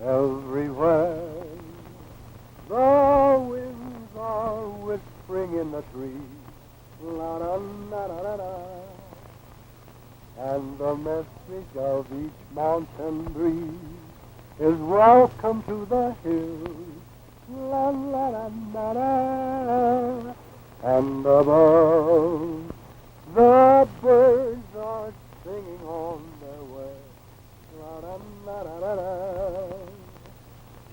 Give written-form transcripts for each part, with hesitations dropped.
Everywhere the winds are whispering in the trees, la da da da da da, and the message of each mountain breeze is welcome to the hills, la la da da da, and above the birds are singing on their way, la da da da da,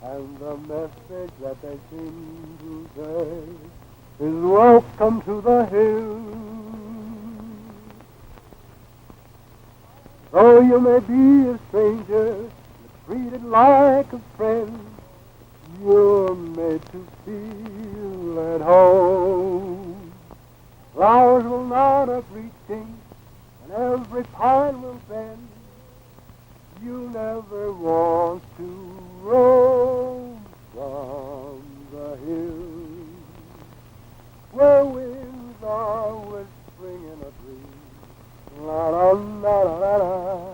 and the message that they seem to say is welcome to the hills. Though you may be a stranger, treated like a friend, you're made to feel at home. Flowers will nod a greeting, and every pine will bend. You never want to roam from the hills, where winds are whispering in a breeze, la da da da da,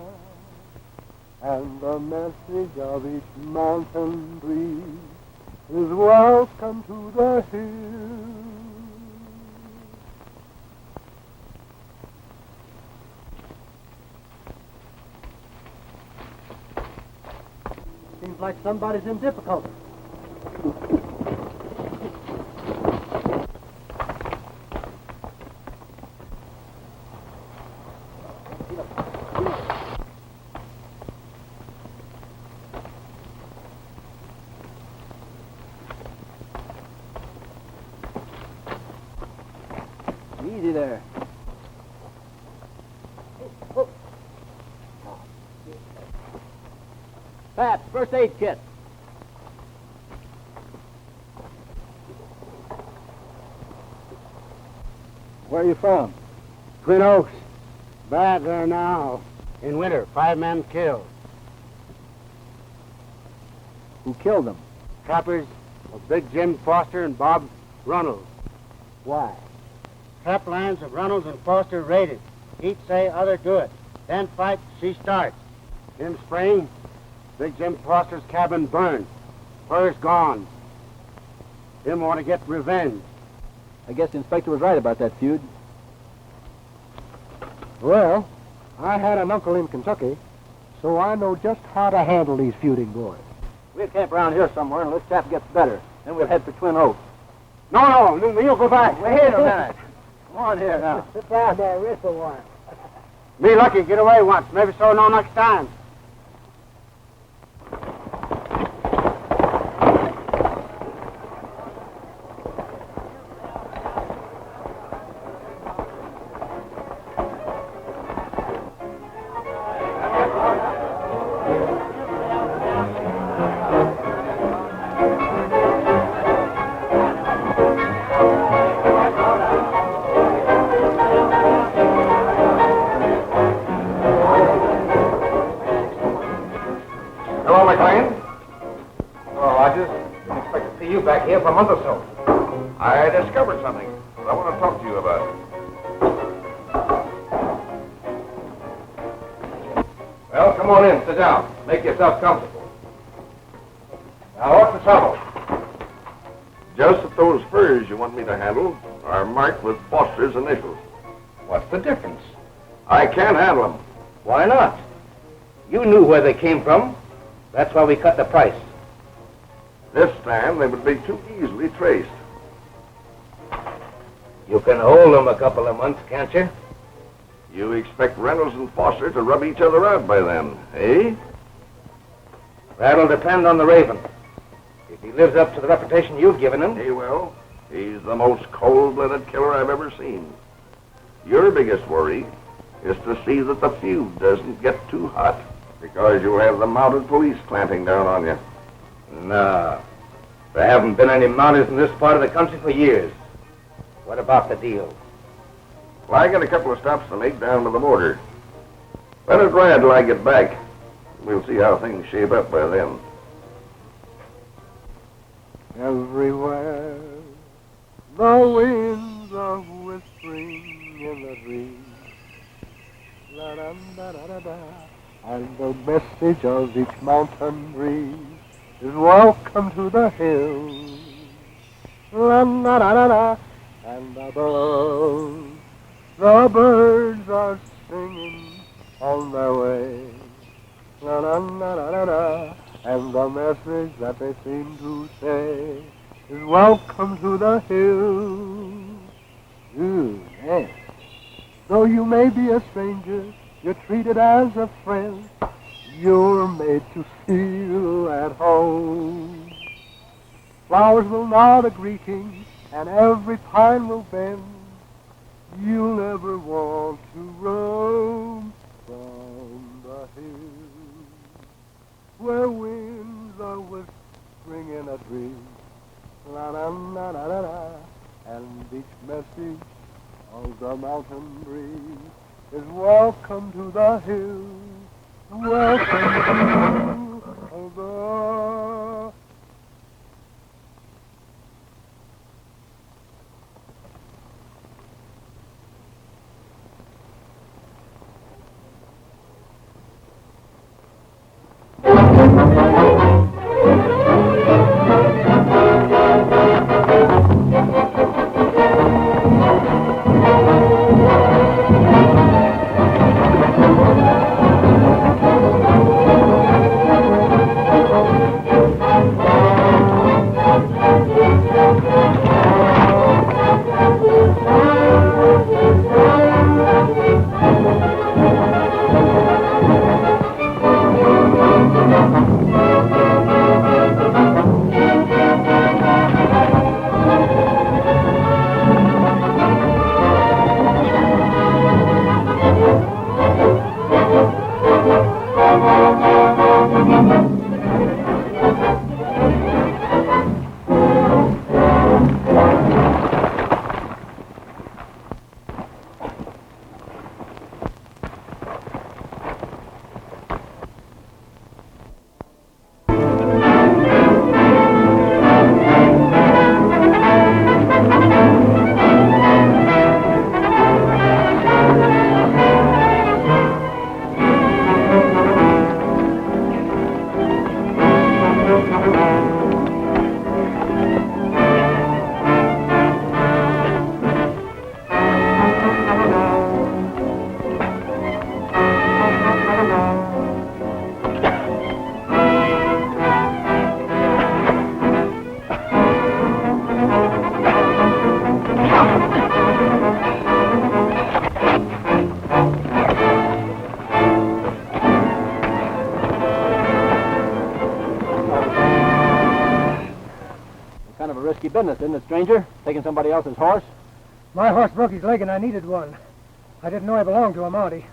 and the message of each mountain breeze is welcome to the hills. Seems like somebody's in difficulty. Easy there. Pat, first aid kit. Where are you from? Twin Oaks. Bad there now. In winter, 5 men killed. Who killed them? Trappers of Big Jim Foster and Bob Runnels. Why? Trap lines of Runnels and Foster raided. Each say other do it. Then fight, she starts. In spring, Big Jim Foster's cabin burned. Fur's gone. Him want to get revenge. I guess the inspector was right about that feud. Well, I had an uncle in Kentucky, so I know just how to handle these feuding boys. We'll camp around here somewhere until this chap gets better. Then we'll head for Twin Oaks. No, you'll go back. Wait a minute. Come on here now. Sit down there, rest for a while. Be lucky, get away once. Maybe so no next time. Back here for a month or so. I discovered something that I want to talk to you about. Well, come on in, sit down. Make yourself comfortable. Now, what's the trouble? Just that those furs you want me to handle are marked with Foster's initials. What's the difference? I can't handle them. Why not? You knew where they came from. That's why we cut the price. This time, they would be too easily traced. You can hold them a couple of months, can't you? You expect Reynolds and Foster to rub each other out by then, eh? That'll depend on the Raven. If he lives up to the reputation you've given him... He will. He's the most cold-blooded killer I've ever seen. Your biggest worry is to see that the feud doesn't get too hot, because you'll have the mounted police clamping down on you. No. There haven't been any mounties in this part of the country for years. What about the deal? Well, I got a couple of stops to make down to the border. Let it ride till I get back. We'll see how things shape up by then. Everywhere the winds are whispering in the trees, la da da da da da, and the message of each mountain breeze is welcome to the hills. La la la la la. And above, the birds are singing on their way. La la la la la la. And the message that they seem to say is welcome to the hills. Ooh, yes. Though you may be a stranger, you're treated as a friend. You're made to feel at home. Flowers will nod a greeting, and every pine will bend. You'll never want to roam from the hills, where winds are whispering in a dream. La la la la la la. And each message of the mountain breeze is welcome to the hills, welcome to the... Risky business, isn't it, stranger? Taking somebody else's horse? My horse broke his leg and I needed one. I didn't know he belonged to a Mountie.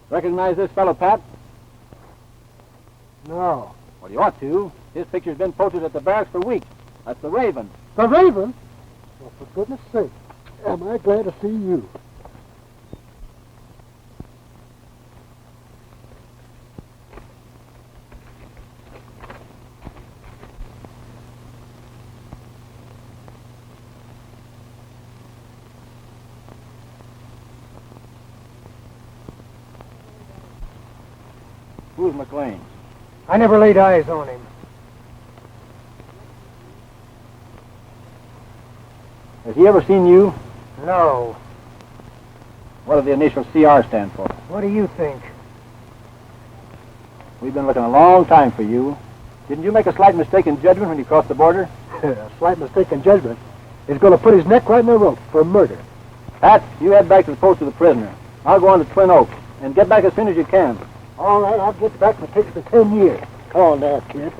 Recognize this fellow, Pat? No. Well, you ought to. His picture's been posted at the barracks for weeks. That's the Raven. The Raven? Well, for goodness sake, am I glad to see you. Who's McLean? I never laid eyes on him. Has he ever seen you? No. What do the initials CR stand for? What do you think? We've been looking a long time for you. Didn't you make a slight mistake in judgment when you crossed the border? A slight mistake in judgment is going to put his neck right in the rope for murder. Pat, you head back to the post of the prisoner. I'll go on to Twin Oaks, and get back as soon as you can. All right, I'll get back and it takes me 10 years. Come on now, kid.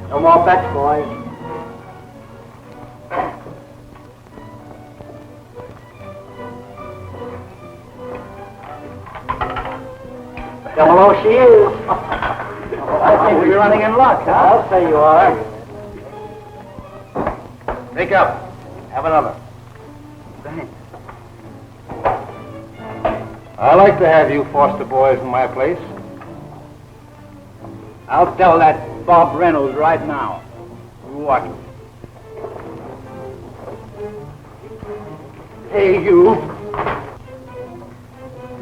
No more bets, boys. Double O she is. I think we're running in luck, huh? I'll say you are. Make up. Have another. Thanks. I like to have you foster boys in my place. I'll tell that Bob Reynolds right now. You watch him. Hey, you.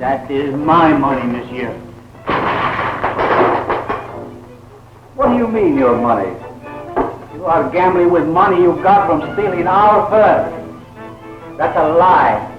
That is my money, monsieur. What do you mean, your money? You are gambling with money you got from stealing our fur. That's a lie.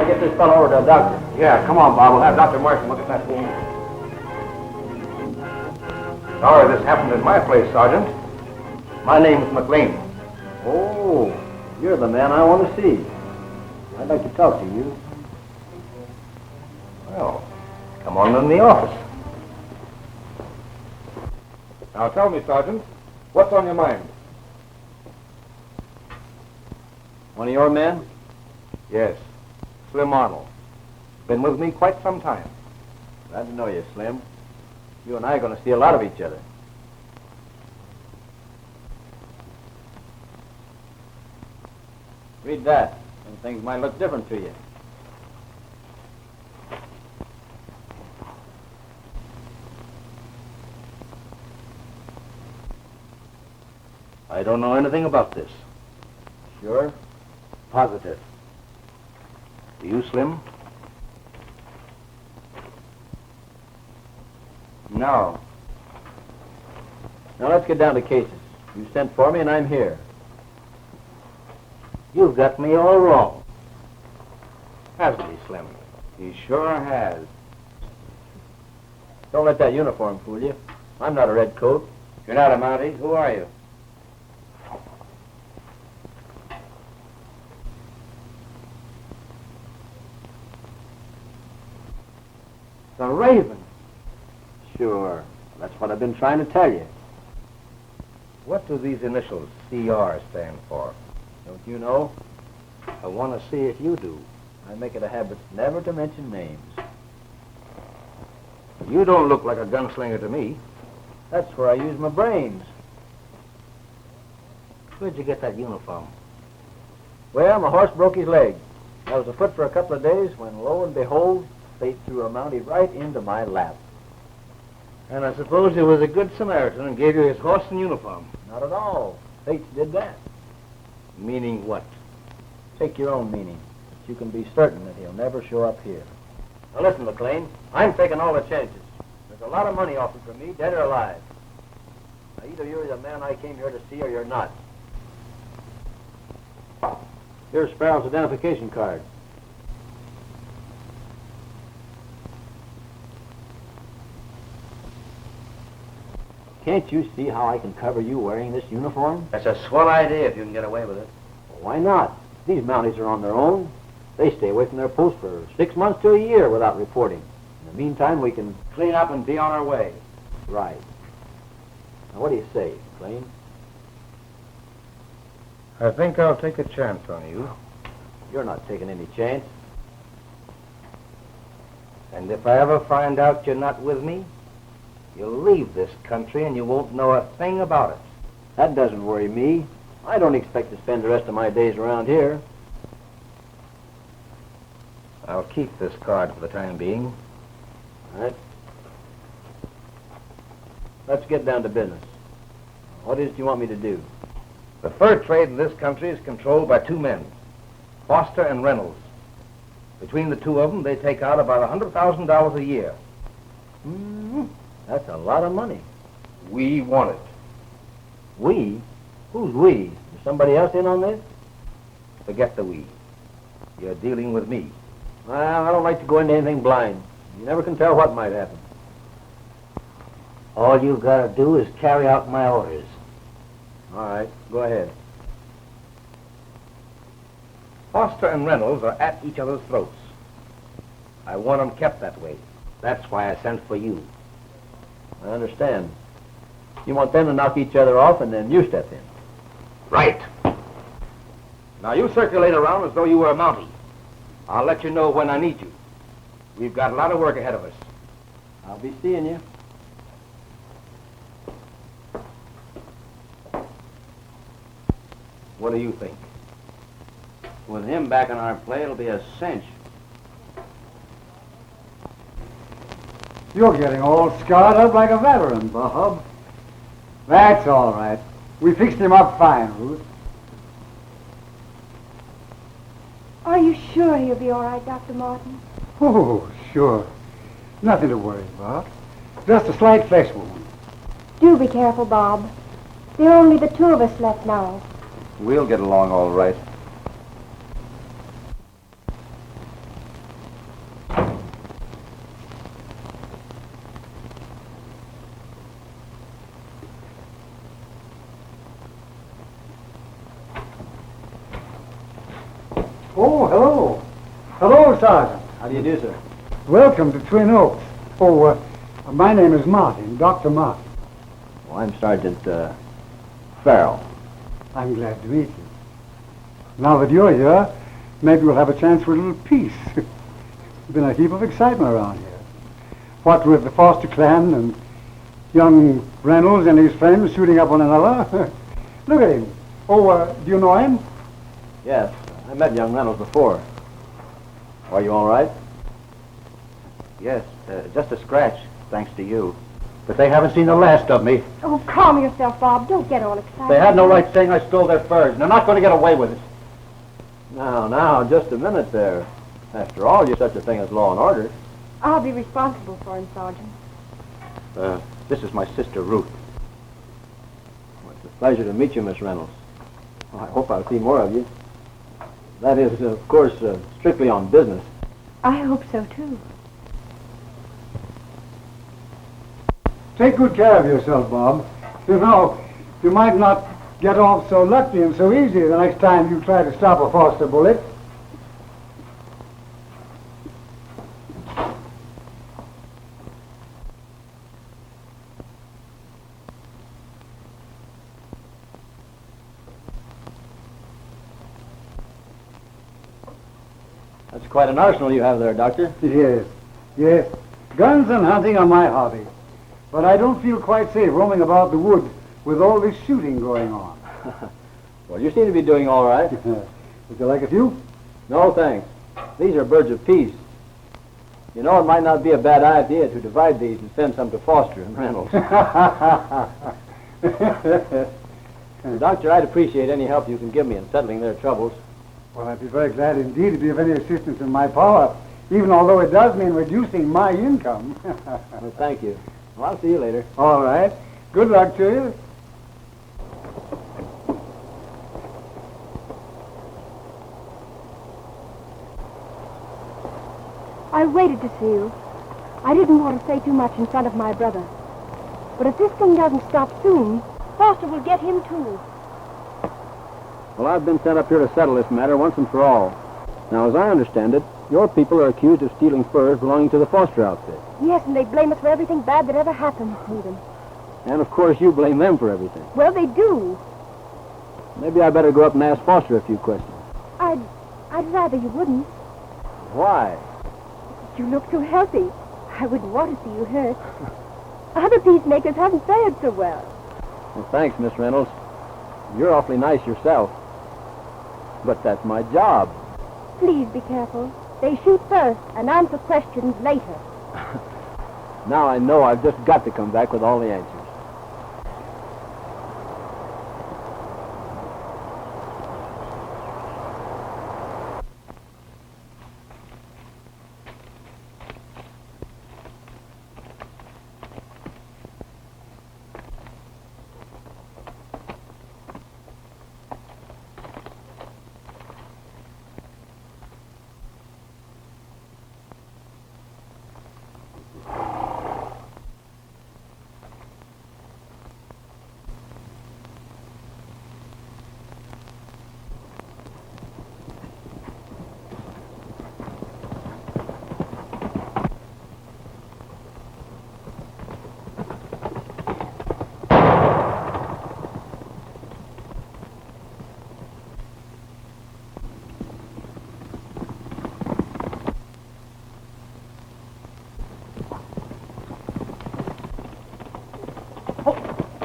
Get this fellow over to the doctor. Yeah, come on, Bob. We'll have Dr. Martin look at that wound. Sorry this happened in my place, Sergeant. My name's McLean. Oh, you're the man I want to see. I'd like to talk to you. Well, come on in the office. Now tell me, Sergeant, what's on your mind? One of your men? Yes, Slim Arnold. Been with me quite some time. Glad to know you, Slim. You and I are going to see a lot of each other. Read that, and things might look different to you. I don't know anything about this. Sure? Positive. Do you, Slim? No. Now let's get down to cases. You sent for me and I'm here. You've got me all wrong. Hasn't he, Slim? He sure has. Don't let that uniform fool you. I'm not a red coat. You're not a Mountie. Who are you? The Raven. Sure. That's what I've been trying to tell you. What do these initials CR stand for? Don't you know? I want to see if you do. I make it a habit never to mention names. You don't look like a gunslinger to me. That's where I use my brains. Where'd you get that uniform? Well, my horse broke his leg. I was afoot for a couple of days when, lo and behold, fate threw a Mountie right into my lap. And I suppose he was a good Samaritan and gave you his horse and uniform. Not at all. Fate did that. Meaning what? Take your own meaning. But you can be certain that he'll never show up here. Now listen, McLean. I'm taking all the chances. There's a lot of money offered for me, dead or alive. Now, either you're the man I came here to see or you're not. Here's Sparrow's identification card. Can't you see how I can cover you wearing this uniform? That's a swell idea if you can get away with it. Well, why not? These Mounties are on their own. They stay away from their post for 6 months to a year without reporting. In the meantime, we can Clean up and be on our way. Right. Now, what do you say, McLean? I think I'll take a chance on you. You're not taking any chance. And if I ever find out you're not with me, you'll leave this country and you won't know a thing about it. That doesn't worry me. I don't expect to spend the rest of my days around here. I'll keep this card for the time being. All right. Let's get down to business. What is it you want me to do? The fur trade in this country is controlled by two men, Foster and Reynolds. Between the two of them, they take out about $100,000 a year. That's a lot of money. We want it. We? Who's we? Is somebody else in on this? Forget the we. You're dealing with me. Well, I don't like to go into anything blind. You never can tell what might happen. All you've got to do is carry out my orders. All right, go ahead. Foster and Reynolds are at each other's throats. I want them kept that way. That's why I sent for you. I understand. You want them to knock each other off and then you step in. Right. Now you circulate around as though you were a Mountie. I'll let you know when I need you. We've got a lot of work ahead of us. I'll be seeing you. What do you think? With him back in our play, it'll be a cinch. You're getting all scarred up like a veteran, Bob. That's all right. We fixed him up fine, Ruth. Are you sure he'll be all right, Dr. Martin? Oh, sure. Nothing to worry about. Just a slight flesh wound. Do be careful, Bob. There are only the two of us left now. We'll get along all right. Oh, hello. Hello, Sergeant. How do you do, sir? Welcome to Twin Oaks. Oh, my name is Martin, Dr. Martin. Well, I'm Sergeant Farrell. I'm glad to meet you. Now that you're here, maybe we'll have a chance for a little peace. There's been a heap of excitement around here. What with the Foster clan and young Reynolds and his friends shooting up one another. Look at him. Oh, do you know him? Yes, I met young Reynolds before. Are you all right? Yes, just a scratch, thanks to you. But they haven't seen the last of me. Oh, calm yourself, Bob. Don't get all excited. They had no right saying I stole their furs, and they're not going to get away with it. Now, just a minute there. After all, you're such a thing as law and order. I'll be responsible for him, Sergeant. This is my sister, Ruth. Well, it's a pleasure to meet you, Miss Reynolds. Well, I hope I'll see more of you. That is, of course, strictly on business. I hope so, too. Take good care of yourself, Bob. You know, you might not get off so lucky and so easy the next time you try to stop a Foster bullet. That's quite an arsenal you have there, Doctor. Yes. Guns and hunting are my hobby. But I don't feel quite safe roaming about the woods with all this shooting going on. Well, you seem to be doing all right. Would you like a few? No, thanks. These are birds of peace. You know, it might not be a bad idea to divide these and send some to Foster and Reynolds. Doctor, I'd appreciate any help you can give me in settling their troubles. Well, I'd be very glad indeed to be of any assistance in my power, even although it does mean reducing my income. Well, thank you. Well, I'll see you later. All right. Good luck to you. I waited to see you. I didn't want to say too much in front of my brother. But if this thing doesn't stop soon, Foster will get him, too. Well, I've been sent up here to settle this matter once and for all. Now, as I understand it, your people are accused of stealing furs belonging to the Foster outfit. Yes, and they blame us for everything bad that ever happened to them. And, of course, you blame them for everything. Well, they do. Maybe I better go up and ask Foster a few questions. I'd rather you wouldn't. Why? You look so healthy. I wouldn't want to see you hurt. Other peacemakers haven't fared so well. Well, thanks, Miss Reynolds. You're awfully nice yourself. But that's my job. Please be careful. They shoot first and answer questions later. Now I know I've just got to come back with all the answers.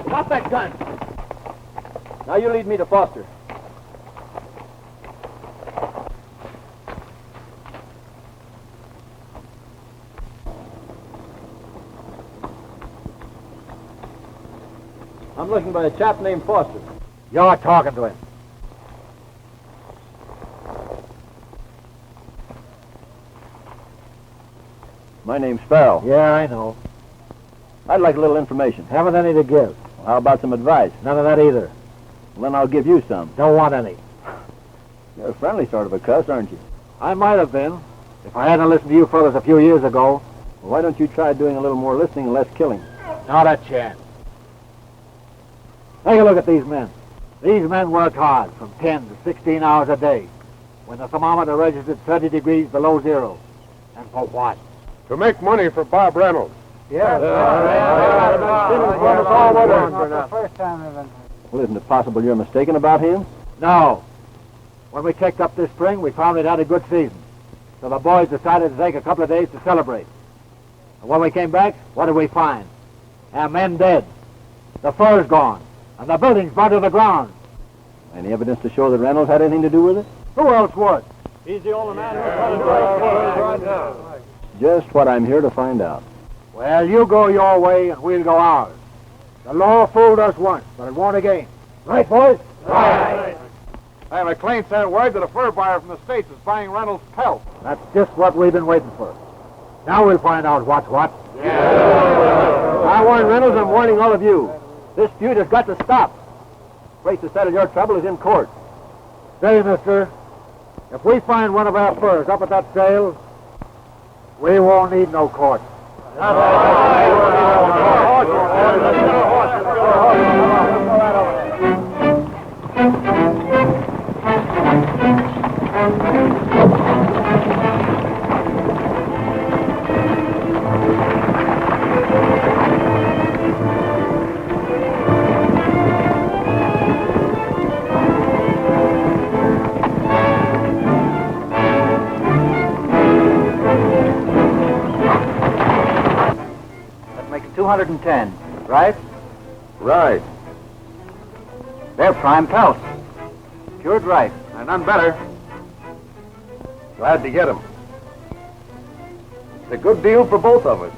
Drop that gun. Now you lead me to Foster. I'm looking by a chap named Foster. You're talking to him. My name's Farrell. Yeah, I know. I'd like a little information. Haven't any to give. How about some advice? None of that either. Well, then I'll give you some. Don't want any. You're a friendly sort of a cuss, aren't you? I might have been, if I hadn't listened to you fellas a few years ago. Well, why don't you try doing a little more listening and less killing? Not a chance. Take a look at these men. These men work hard, from 10 to 16 hours a day, when the thermometer registered 30 degrees below zero. And for what? To make money for Bob Reynolds. Yeah. Well, isn't it possible you're mistaken about him? No. When we checked up this spring, we found it had a good season. So the boys decided to take a couple of days to celebrate. And when we came back, what did we find? Our men dead. The fur's gone. And the building's burned to the ground. Any evidence to show that Reynolds had anything to do with it? Who else would? He's the only man who's right now. Just what I'm here to find out. Well, you go your way and we'll go ours. The law fooled us once, but it won't again. Right, boys? Right. Hey, McLean sent word that a fur buyer from the States is buying Reynolds' pelt. That's just what we've been waiting for. Now we'll find out what's what. I warn Reynolds, I'm warning all of you. This feud has got to stop. The place to settle your trouble is in court. Say, mister, if we find one of our furs up at that sale, we won't need no court. Make it 210, right? Right. They're prime pelts. Cured right. And none better. Glad to get 'em. It's a good deal for both of us.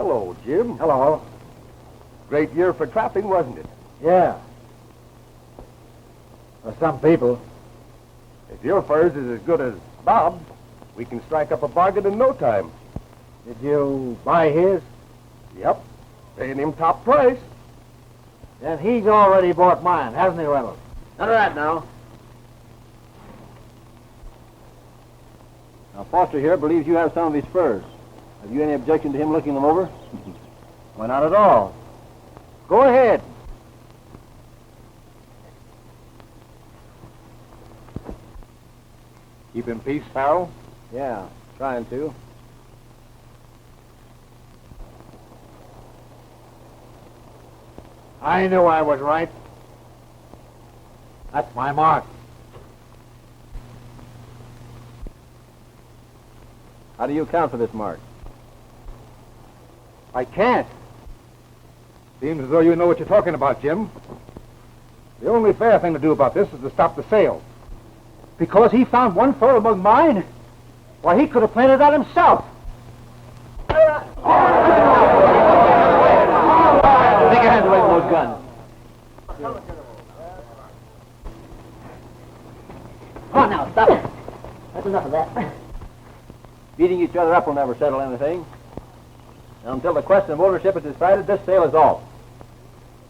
Hello, Jim. Hello. Great year for trapping, wasn't it? Yeah. For some people. If your furs is as good as Bob's, we can strike up a bargain in no time. Did you buy his? Yep. Paying him top price. Then he's already bought mine, hasn't he, Reynolds? None of that now. Now, Foster here believes you have some of his furs. Have you any objection to him looking them over? Why, not at all. Go ahead. Keep in peace, Farrell? Yeah, trying to. I knew I was right. That's my mark. How do you account for this mark? I can't. Seems as though you know what you're talking about, Jim. The only fair thing to do about this is to stop the sale. Because he found one fur among mine? Why, he could have planted that himself. Take your hands away from those guns. Come on now, stop it. That's enough of that. Beating each other up will never settle anything. Now, until the question of ownership is decided, this sale is off.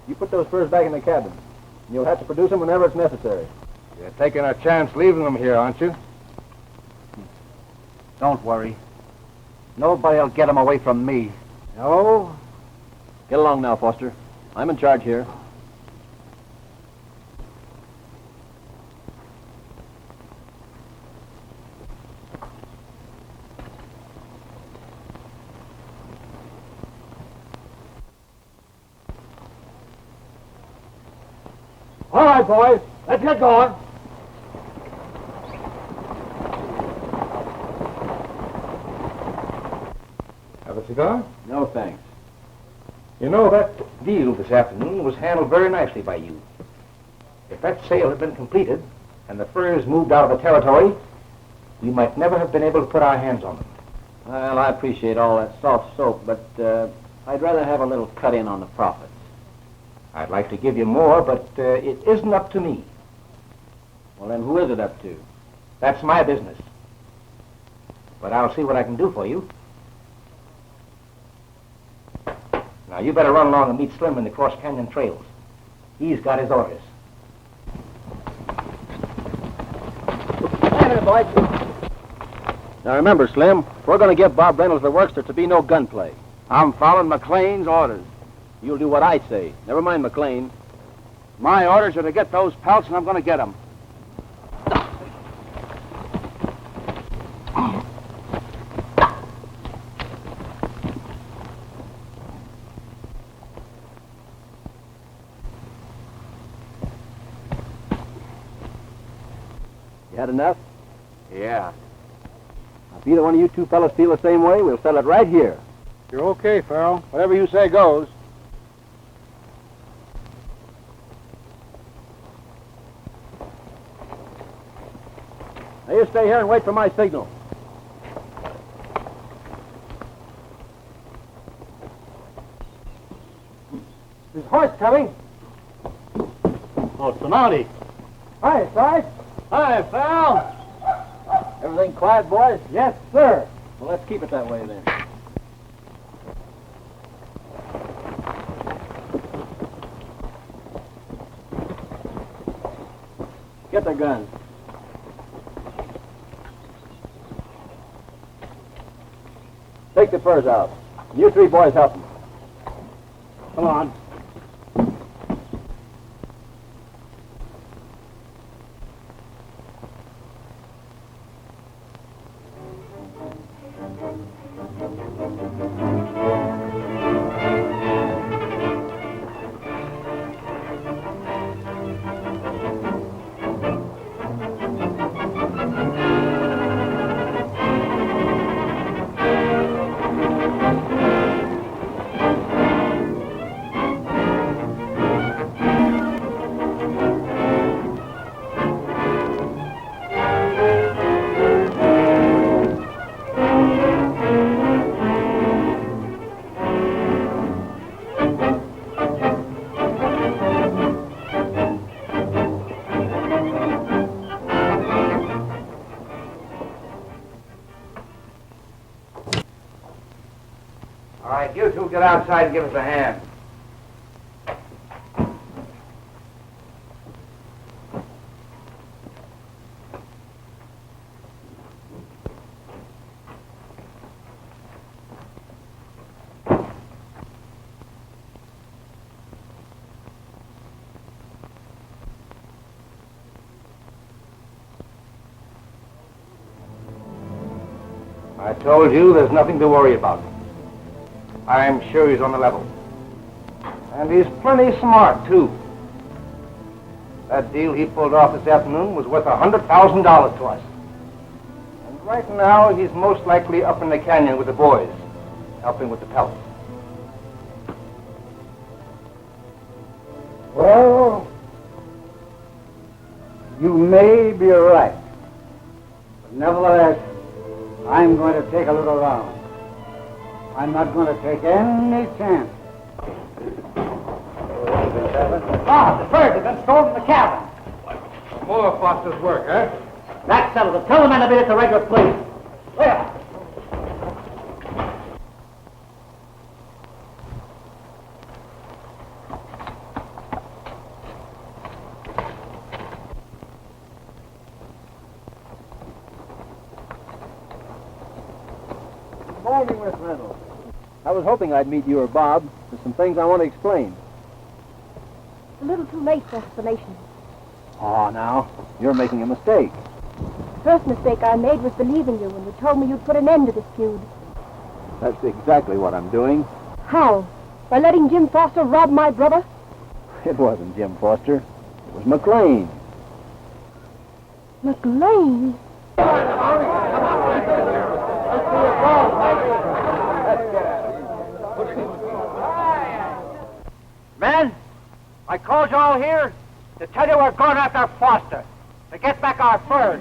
You put those furs back in the cabin. And you'll have to produce them whenever it's necessary. You're taking a chance leaving them here, aren't you? Don't worry. Nobody'll get them away from me. No? Get along now, Foster. I'm in charge here. All right, boys. Let's get going. Have a cigar? No, thanks. You know, that deal this afternoon was handled very nicely by you. If that sale had been completed and the furs moved out of the territory, we might never have been able to put our hands on them. Well, I appreciate all that soft soap, but I'd rather have a little cut in on the profits. I'd like to give you more, but it isn't up to me. Well, then who is it up to? That's my business. But I'll see what I can do for you. Now, you better run along and meet Slim in the Cross Canyon trails. He's got his orders. Wait a minute, boys. Now, remember, Slim, if we're going to give Bob Reynolds the works, there's to be no gunplay. I'm following McLean's orders. You'll do what I say. Never mind McLean. My orders are to get those pelts, and I'm going to get them. You had enough? Yeah. Now, if either one of you two fellas feel the same way, we'll settle it right here. You're okay, Farrell. Whatever you say goes. Now, you stay here and wait for my signal. There's a horse coming. Oh, it's the Mountie. Hi, Sarge. Hi, Farrell. Everything quiet, boys? Yes, sir. Well, let's keep it that way, then. Get the guns. Take the furs out. You three boys help them. Come on. All right, you two get outside and give us a hand. I told you there's nothing to worry about. I'm sure he's on the level. And he's plenty smart, too. That deal he pulled off this afternoon was worth $100,000 to us. And right now, he's most likely up in the canyon with the boys, helping with the pellets. Well, you may be right. But nevertheless, I'm going to take a little round. I'm not going to take any chance. Ah, the birds have been stolen from the cabin. More Foster's work, huh? That settles it. Tell the men to meet at the regular place. Well, Morning, Miss Reynolds. I was hoping I'd meet you or Bob. There's some things I want to explain. It's a little too late for explanation. Oh, now, you're making a mistake. The first mistake I made was believing you when you told me you'd put an end to this feud. That's exactly what I'm doing. How? By letting Jim Foster rob my brother? It wasn't Jim Foster. It was McLean. McLean? Men, I called you all here to tell you we're going after Foster to get back our furs.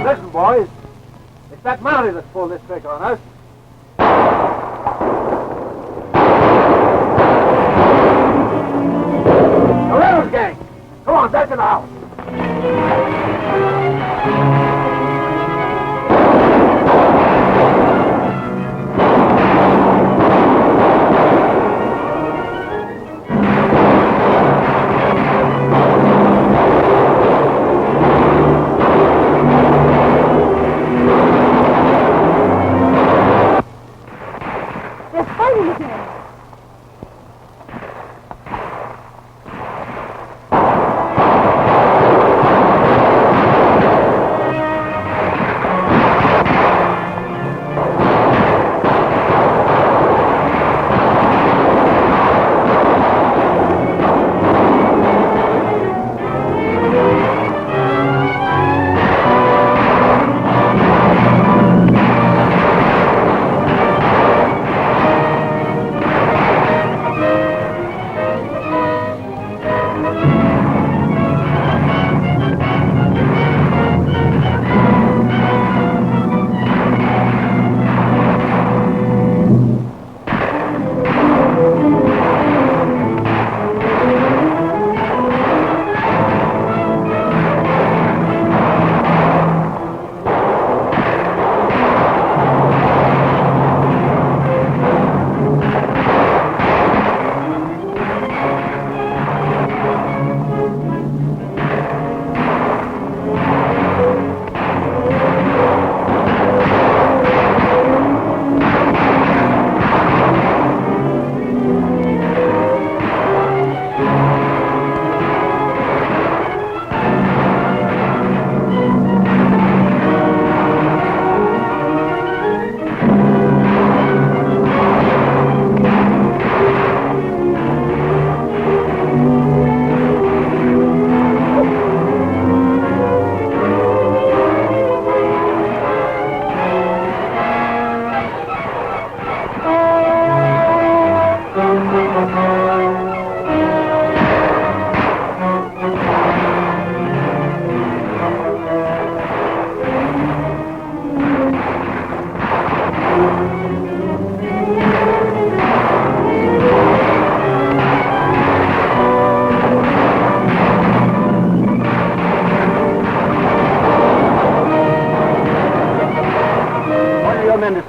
Listen, boys. It's that Mountie that's pulled this trick on us. The Reynolds gang! Come on, back to the house! They're fighting again.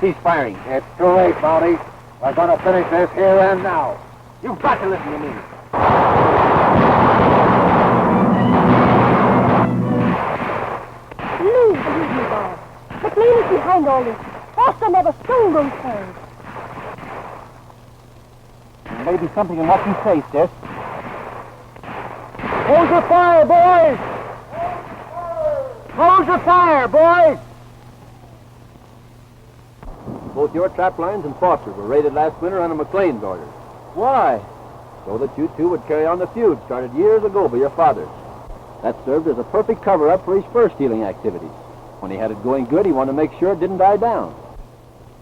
cease firing. It's too late, Mountie. We're going to finish this here and now. You've got to listen to me. Please believe me, Bob. McLean is behind all this. Foster never stole those furs. There may be something in what you say, Sis. Hold your fire, boys! Hold your fire, boys! Both your trap lines and Foster's were raided last winter under McLean's orders. Why? So that you two would carry on the feud started years ago by your fathers. That served as a perfect cover-up for his fur stealing activities. When he had it going good, he wanted to make sure it didn't die down.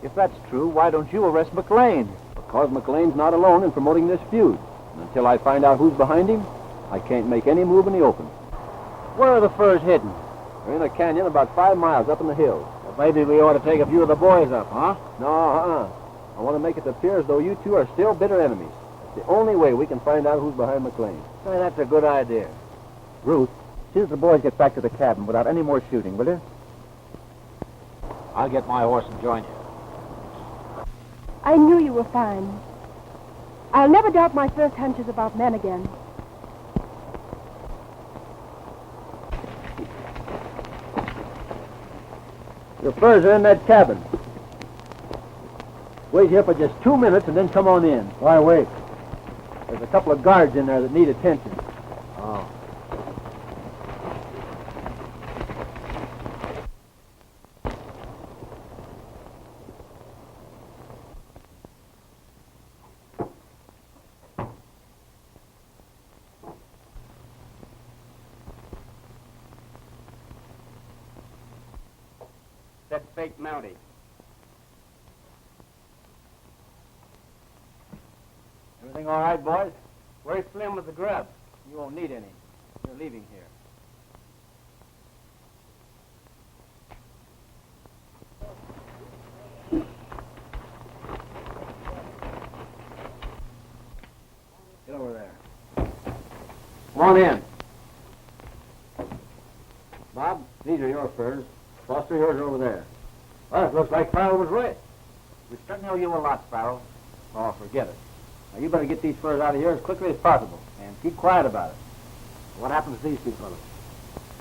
If that's true, why don't you arrest McLean? Because McLean's not alone in promoting this feud. And until I find out who's behind him, I can't make any move in the open. Where are the furs hidden? They're in a canyon about 5 miles up in the hills. Well, maybe we ought to take a few of the boys up, huh? No, I want to make it appear as though you two are still bitter enemies. That's the only way we can find out who's behind McLean. Say, that's a good idea. Ruth, see that the boys get back to the cabin without any more shooting, will you? I'll get my horse and join you. I knew you were fine. I'll never doubt my first hunches about men again. Your furs are in that cabin. Wait here for just 2 minutes and then come on in. Why wait? There's a couple of guards in there that need attention. Oh. That's fake Mountie. Everything all right, boys? Where's Slim with the grub? You won't need any. You're leaving here. Get over there. Come on in. Bob, these are your furs. Foster, yours are over there. Well, it looks like Sparrow was right. We certainly owe you a lot, Sparrow. Oh, forget it. Now, you better get these furs out of here as quickly as possible. And keep quiet about it. What happens to these two fellows?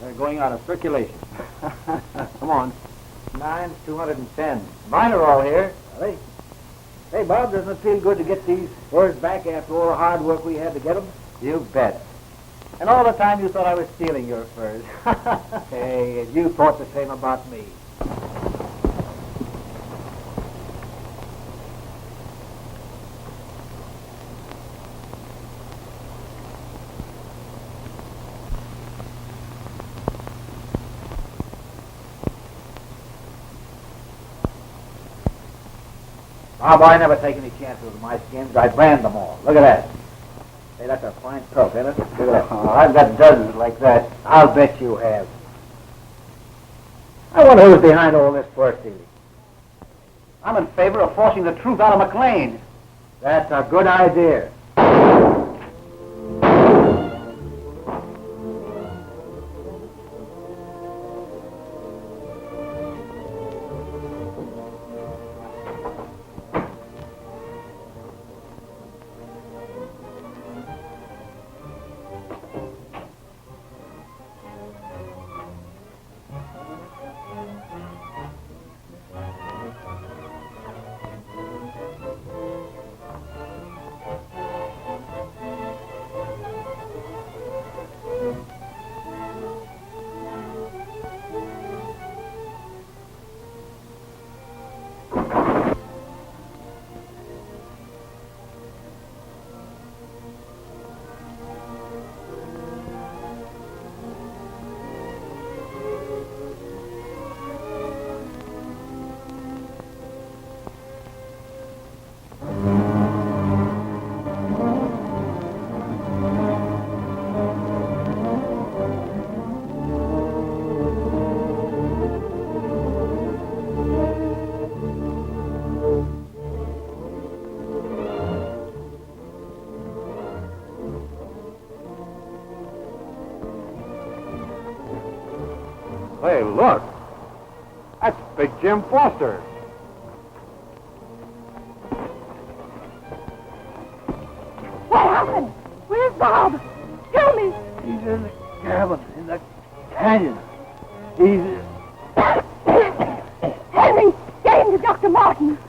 They're going out of circulation. Come on. Mine's 210. Mine are all here. Are they? Hey, Bob, doesn't it feel good to get these furs back after all the hard work we had to get them? You bet. And all the time you thought I was stealing your furs. Hey, you thought the same about me. Bob, I never take any chances with my skins. I brand them all. Look at that. Hey, that's a fine coat, ain't it? Look at that. Oh, I've got dozens like that. I'll bet you have. I wonder who's behind all this fur stealing. I'm in favor of forcing the truth out of McLean. That's a good idea. Hey, look. That's Big Jim Foster. Bob? Tell me. He's in the cabin, in the canyon. He's... Henry, get him to Dr. Martin.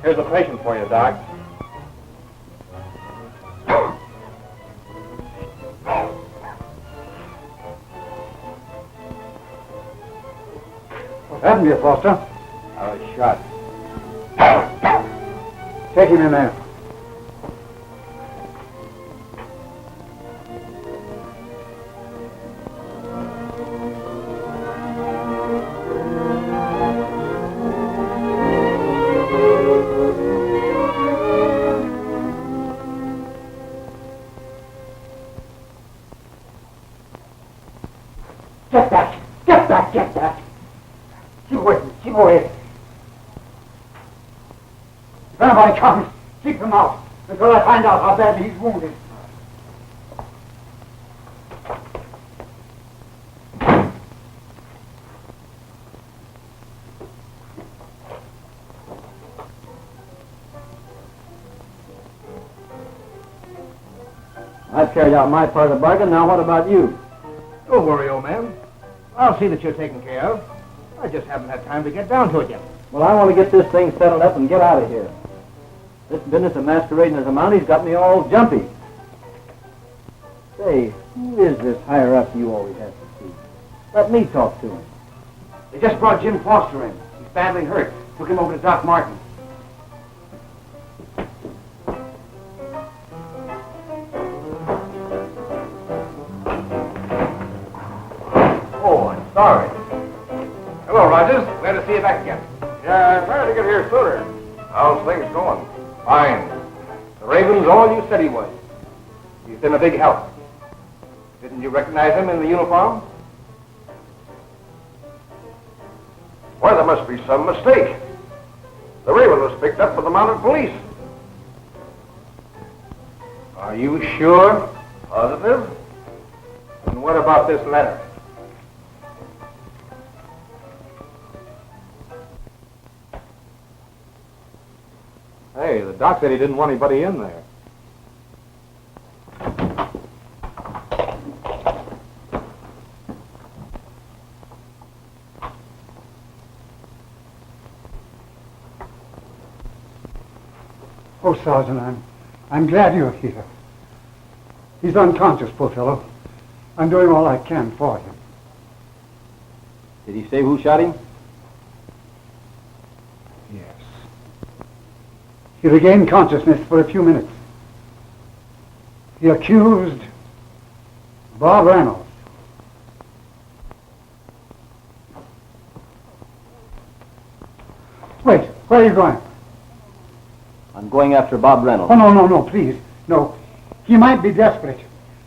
Here's a patient for you, Doc. What happened to you, Foster? I was shot. Take him in there. Get back! Get back! Get back! Keep away! Keep away! If anybody comes, keep him out until I find out how badly he's wounded. I've carried out my part of the bargain. Now what about you? Don't worry, old man. I'll see that you're taken care of. I just haven't had time to get down to it yet. Well, I want to get this thing settled up and get out of here. This business of masquerading as a Mountie's got me all jumpy. Say, who is this higher up you always have to see? Let me talk to him. They just brought Jim Foster in. He's badly hurt. Took him over to Doc Martin. Oh, I'm sorry. Hello, Rogers. Glad to see you back again. Yeah, I tried to get here sooner. How's things going? Fine. The Raven's all you said he was. He's been a big help. Didn't you recognize him in the uniform? Why, there must be some mistake. The Raven was picked up by the mounted police. Are you sure? Positive? And what about this letter? Hey, the doc said he didn't want anybody in there. Oh, Sergeant, I'm glad you're here. He's unconscious, poor fellow. I'm doing all I can for him. Did he say who shot him? Yes. He regained consciousness for a few minutes. He accused Bob Reynolds. Wait, where are you going? I'm going after Bob Reynolds. Oh, no, please. No. He might be desperate.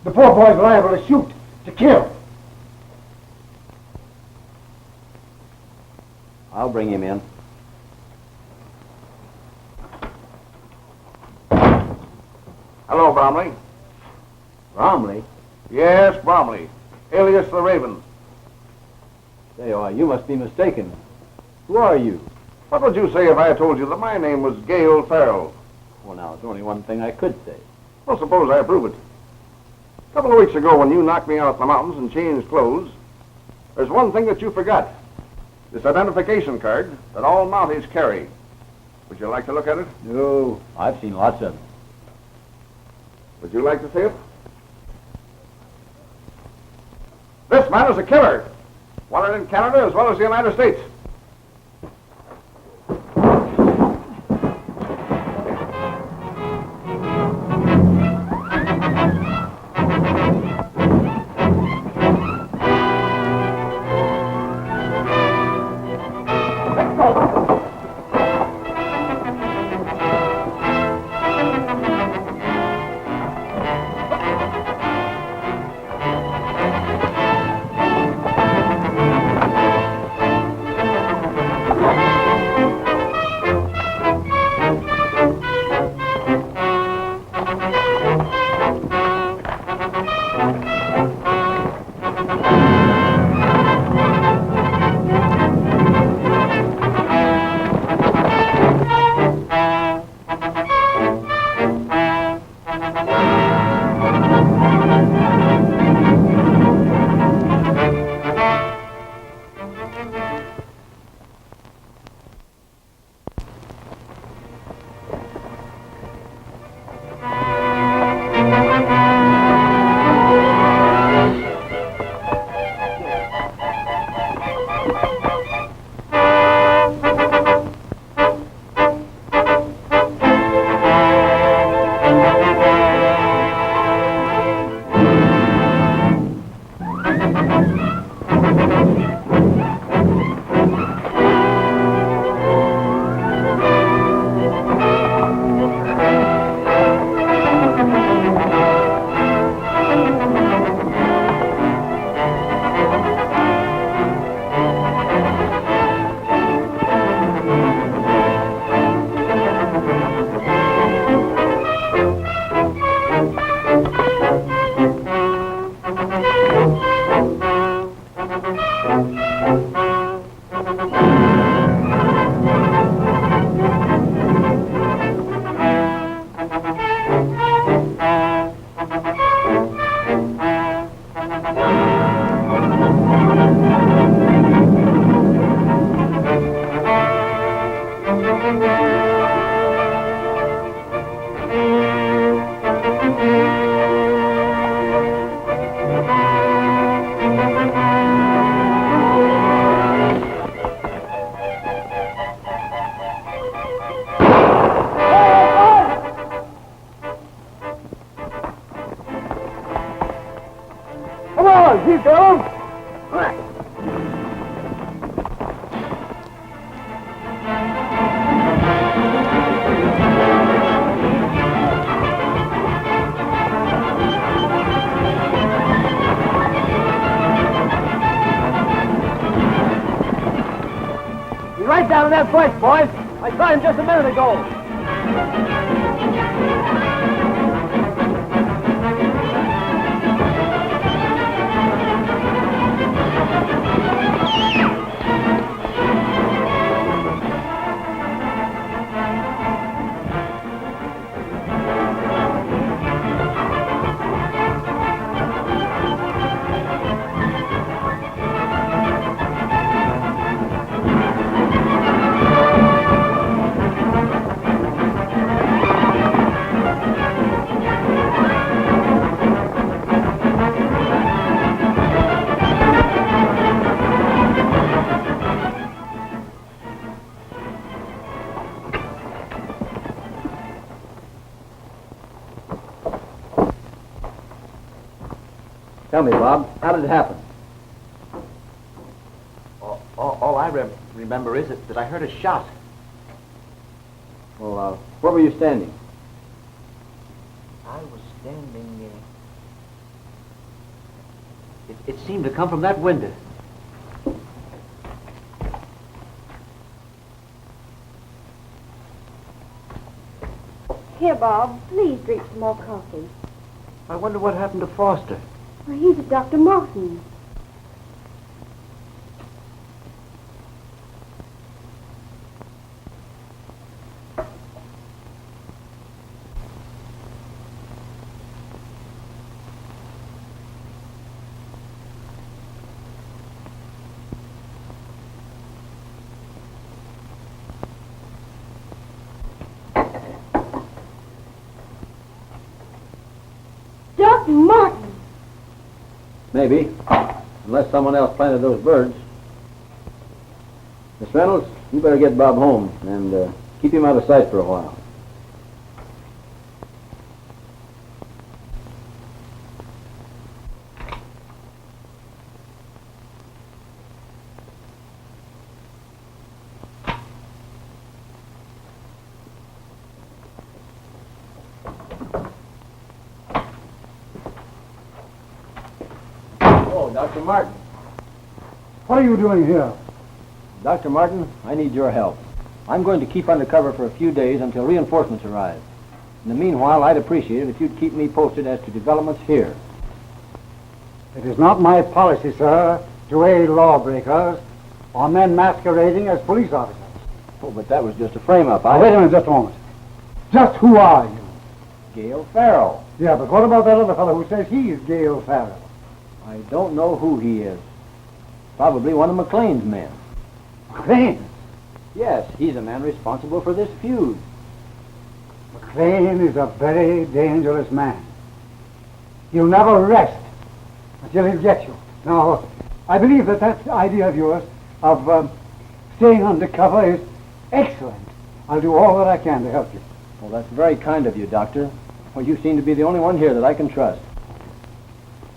The poor boy's liable to shoot, to kill. I'll bring him in. Hello, Bromley. Bromley? Yes, Bromley, alias the Raven. Say, you must be mistaken. Who are you? What would you say if I told you that my name was Gale Farrell? Well, now, there's only one thing I could say. Well, suppose I prove it. A couple of weeks ago, when you knocked me out in the mountains and changed clothes, there's one thing that you forgot. This identification card that all Mounties carry. Would you like to look at it? No, I've seen lots of them. Would you like to see it? This man is a killer. Wanted in Canada as well as the United States. Keep going. He's right down in that bush, boys. I saw him just a minute ago. Tell me, Bob, how did it happen? All I remember is that I heard a shot. Well, where were you standing? I was standing... It seemed to come from that window. Here, Bob, please drink some more coffee. I wonder what happened to Foster. Well, he's at Dr. Martin's. Dr. Martin! Maybe, unless someone else planted those birds. Miss Reynolds, you better get Bob home and keep him out of sight for a while. Dr. Martin. What are you doing here? Dr. Martin, I need your help. I'm going to keep undercover for a few days until reinforcements arrive. In the meanwhile, I'd appreciate it if you'd keep me posted as to developments here. It is not my policy, sir, to aid lawbreakers or men masquerading as police officers. Oh, but that was just a frame-up. Now, wait a minute, just a moment. Just who are you? Gale Farrell. Yeah, but what about that other fellow who says he is Gale Farrell? I don't know who he is. Probably one of McLean's men. McLean? Yes, he's the man responsible for this feud. McLean is a very dangerous man. He'll never rest until he gets you. Now, I believe that idea of yours of staying undercover is excellent. I'll do all that I can to help you. Well, that's very kind of you, Doctor. Well, you seem to be the only one here that I can trust.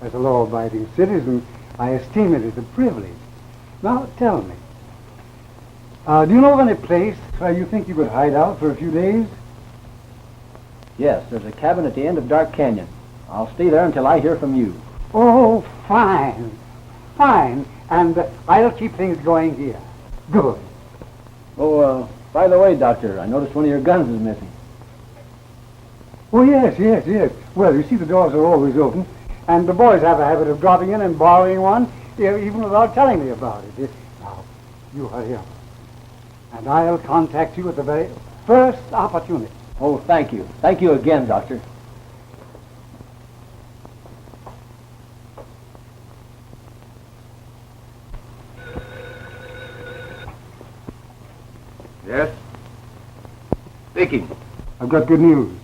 As a law-abiding citizen, I esteem it as a privilege. Now, tell me, do you know of any place where you think you could hide out for a few days? Yes, there's a cabin at the end of Dark Canyon. I'll stay there until I hear from you. Oh, fine. Fine. And I'll keep things going here. Good. Oh, by the way, Doctor, I noticed one of your guns is missing. Oh, yes. Well, you see, the doors are always open, and the boys have a habit of dropping in and borrowing one, even without telling me about it. Now, you hurry up, and I'll contact you at the very first opportunity. Oh, thank you. Thank you again, Doctor. Yes? Speaking. I've got good news.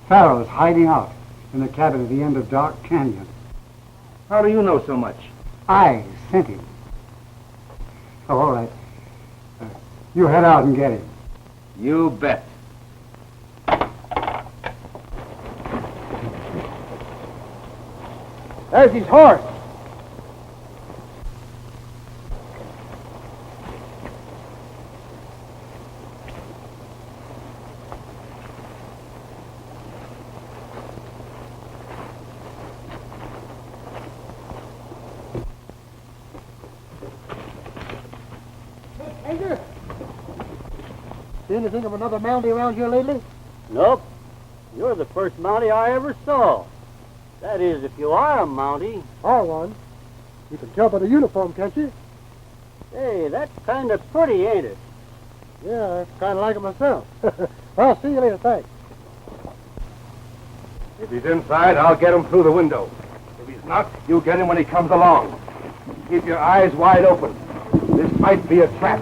Farrell is hiding out in the cabin at the end of Dark Canyon. How do you know so much? I sent him. Oh, all right. You head out and get him. You bet. There's his horse. See anything of another Mountie around here lately? Nope. You're the first Mountie I ever saw. That is, if you are a Mountie. Are one. You can tell by the uniform, can't you? Hey, that's kind of pretty, ain't it? Yeah, I kind of like it myself. Well, see you later, thanks. If he's inside, I'll get him through the window. If he's not, you get him when he comes along. Keep your eyes wide open. This might be a trap.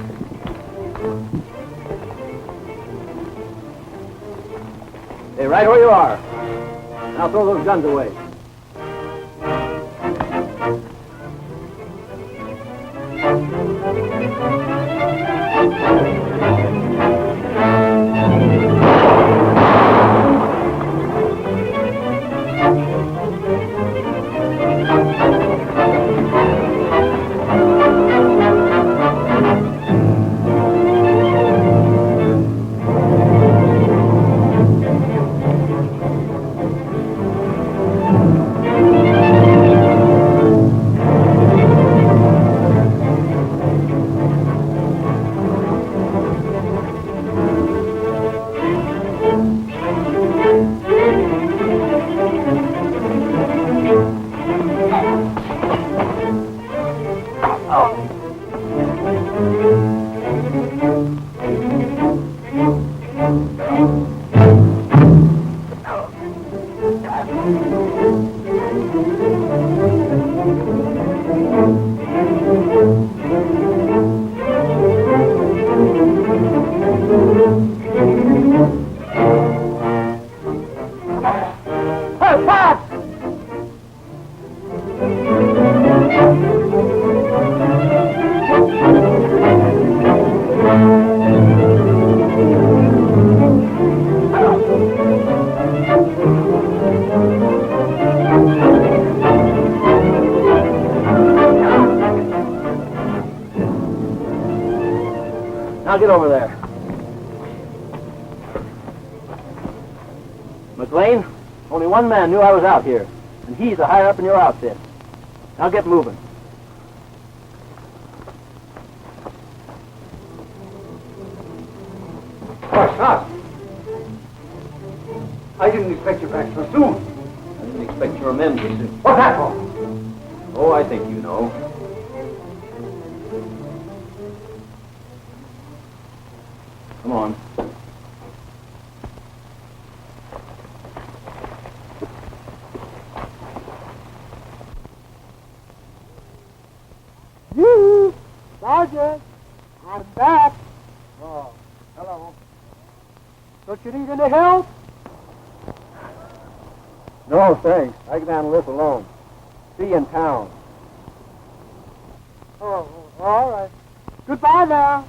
Stay right where you are. Now throw those guns away. Now get over there. McLean, only one man knew I was out here, and he's a higher up in your outfit. Now get moving. Hush. I didn't expect you back so soon. I didn't expect your men to soon. What's that for? think you know. Come on. You, Sergeant, I'm back. Oh, hello. Don't you need any help? No, thanks. I can handle this alone. See you in town. Oh, all right. Goodbye now.